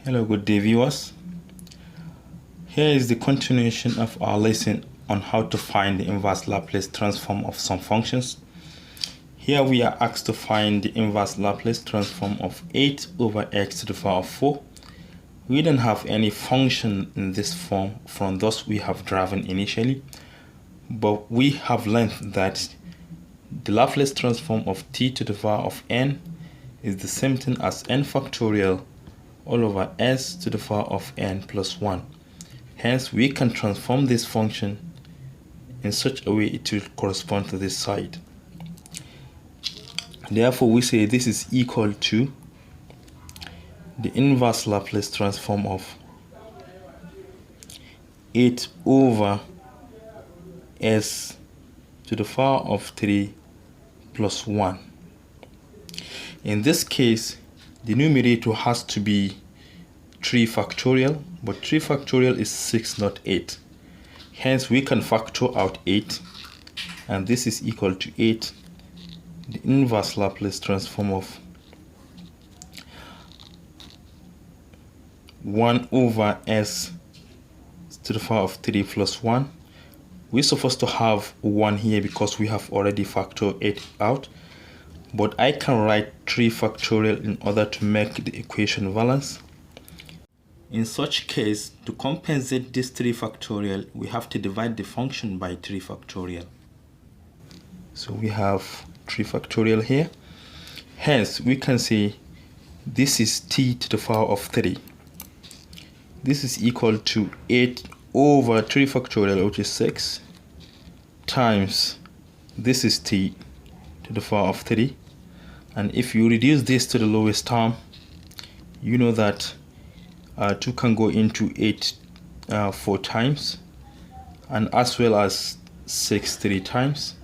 Hello, good day viewers. Here is the continuation of our lesson on how to find the inverse Laplace transform of some functions. Here we are asked to find the inverse Laplace transform of 8 over x to the power of 4. We don't have any function in this form from those we have driven initially, but we have learned that the Laplace transform of t to the power of n is the same thing as n factorial all over s to the power of n plus 1. Hence, we can transform this function in such a way it will correspond to this side. Therefore, we say this is equal to the inverse Laplace transform of 8 over s to the power of 3 plus 1. In this case, the numerator has to be 3 factorial, but 3 factorial is 6, not 8. Hence, we can factor out 8, and this is equal to 8. The inverse Laplace transform of 1 over s to the power of 3 plus 1. We're supposed to have 1 here because we have already factored 8 out. But I can write 3 factorial in order to make the equation balance. In such case, to compensate this 3 factorial, we have to divide the function by 3 factorial. So we have 3 factorial here. Hence, we can say this is t to the power of 3. This is equal to 8 over 3 factorial, which is 6, times this is t to the power of 3. And if you reduce this to the lowest term, you know that 2 can go into 8 4 times, and as well as 6 3 times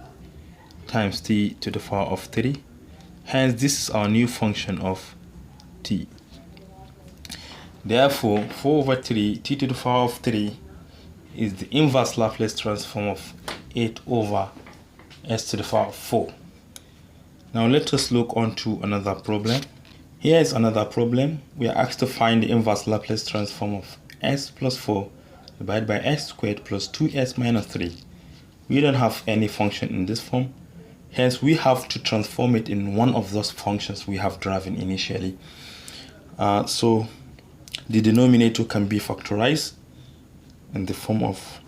t to the power of 3. Hence, this is our new function of t. Therefore, 4 over 3 t to the power of 3 is the inverse Laplace transform of 8 over s to the power of 4. Now let us look on to another problem. Here is another problem. We are asked to find the inverse Laplace transform of s plus 4 divided by s squared plus 2s minus 3. We don't have any function in this form. Hence, we have to transform it in one of those functions we have driven initially. So the denominator can be factorized in the form of,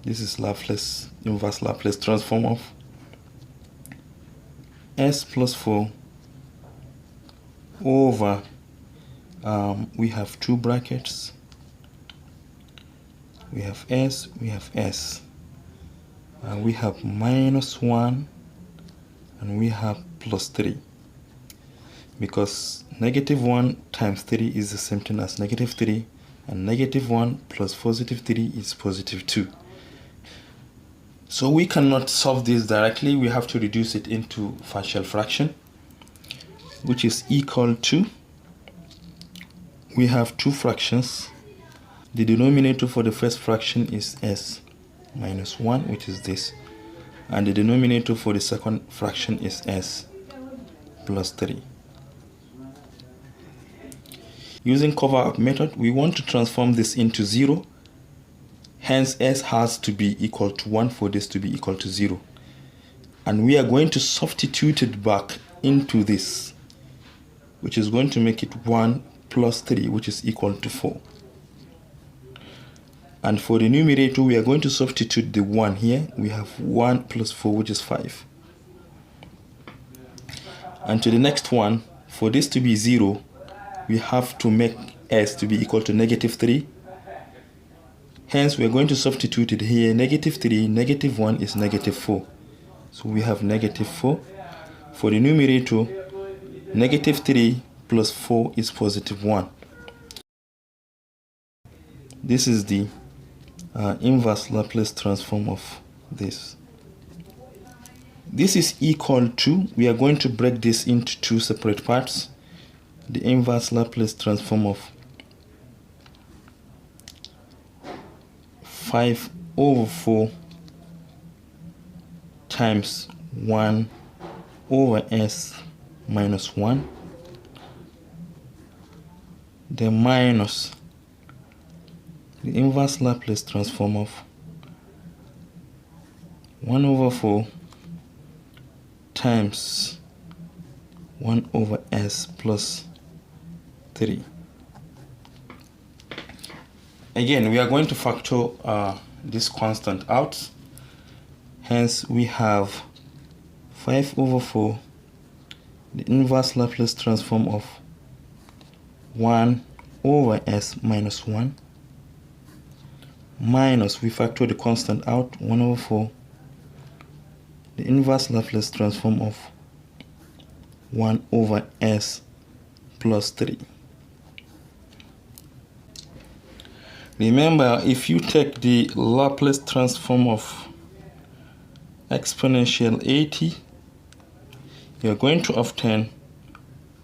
this is Laplace, inverse Laplace transform of s plus 4 over, we have 2 brackets, we have s, and we have minus 1, and we have plus 3, because negative 1 times 3 is the same thing as negative 3, and negative 1 plus positive 3 is positive 2. So we cannot solve this directly. We have to reduce it into partial fraction, which is equal to, we have 2 fractions. The denominator for the first fraction is s minus 1, which is this, and the denominator for the second fraction is s plus 3. Using cover-up method, we want to transform this into 0. Hence, s has to be equal to 1 for this to be equal to 0. And we are going to substitute it back into this, which is going to make it 1 plus 3, which is equal to 4. And for the numerator, we are going to substitute the 1 here. We have 1 plus 4, which is 5. And to the next one, for this to be 0, we have to make s to be equal to negative 3. Hence, we are going to substitute it here. Negative 3, negative 1 is negative 4. So we have negative 4. For the numerator, negative 3 plus 4 is positive 1. This is the inverse Laplace transform of this. This is equal to, we are going to break this into 2 separate parts. The inverse Laplace transform of 5 over 4 times 1 over s minus 1 then minus the inverse Laplace transform of 1 over 4 times 1 over s plus 3. Again, we are going to factor this constant out. Hence, we have 5 over 4, the inverse Laplace transform of 1 over s minus 1, minus, we factor the constant out, 1 over 4, the inverse Laplace transform of 1 over s plus 3. Remember, if you take the Laplace transform of exponential at, you're going to obtain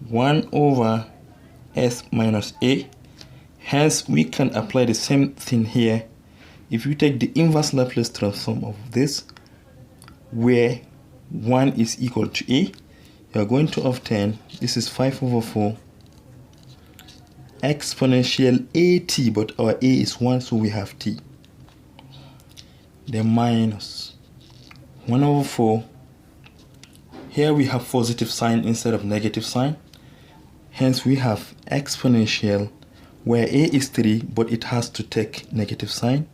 1 over s minus a. Hence, we can apply the same thing here. If you take the inverse Laplace transform of this, where 1 is equal to a, you're going to obtain, this is 5 over 4 exponential at, but our a is 1, so we have t. Then minus 1 over 4. Here we have positive sign instead of negative sign. Hence we have exponential, where a is 3, but it has to take negative sign,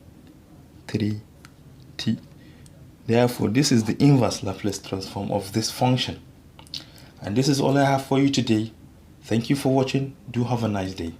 3t. Therefore, this is the inverse Laplace transform of this function. And this is all I have for you today. Thank you for watching. Do have a nice day.